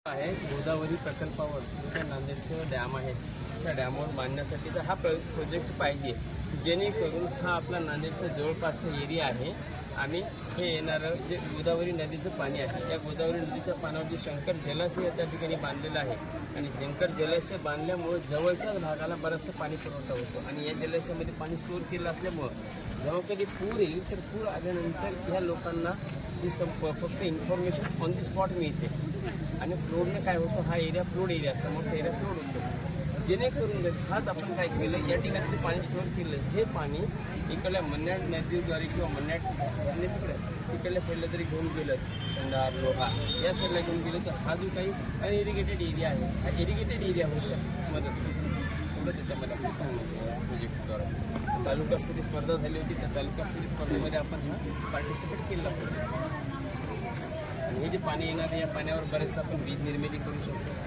आहे गोदावरी प्रकल्पावर त्या नांदेडचं डॅम आहे. त्या डॅमवर बांधण्यासाठी तर हा प्रोजेक्ट पाहिजे, जेणेकरून हा आपला नांदेडचा जवळपासचा एरिया आहे आणि हे येणारं जे गोदावरी नदीचं पाणी आहे, त्या गोदावरी नदीच्या पाण्यावर जे शंकर जलाशय त्या ठिकाणी बांधलेलं आहे आणि शंकर जलाशय बांधल्यामुळे जवळच्याच भागाला बरंचसं पाणी पुरवठा होतो आणि या जलाशयामध्ये पाणी स्टोअर केलं असल्यामुळं जेव्हा कधी पूर येईल तर पूर आल्यानंतर ह्या लोकांना ही फक्त इन्फॉर्मेशन ऑन दी स्पॉट मिळते आणि फ्लोडने काय होतं, हा एरिया फ्लोड एरिया समोरचा एरिया फ्लोड होतो. जेणेकरून हाच आपण काय केलं, या ठिकाणी जे पाणी स्टोअर केलं हे पाणी इकडल्या मन्याड नदीद्वारे किंवा मन्याड धरणे तिकडल्या साईडला जरी घेऊन गेलं, कंधार लोहा या साईडला घेऊन गेलं तर हा जो काही अनइरिगेटेड एरिया आहे हा इरिगेटेड एरिया होऊ शकतो मदत एवढं त्याच्यामध्ये आपण सांगितलं या प्रोजेक्टद्वारा. तालुकास्तरीय स्पर्धा झाली होती, त्या तालुकास्तरीय स्पर्धेमध्ये आपण हा पार्टिसिपेट केला होता आणि हे जे पाणी येणार आहे या पाण्यावर बरेचसं आपण वीज निर्मिती करू शकतो.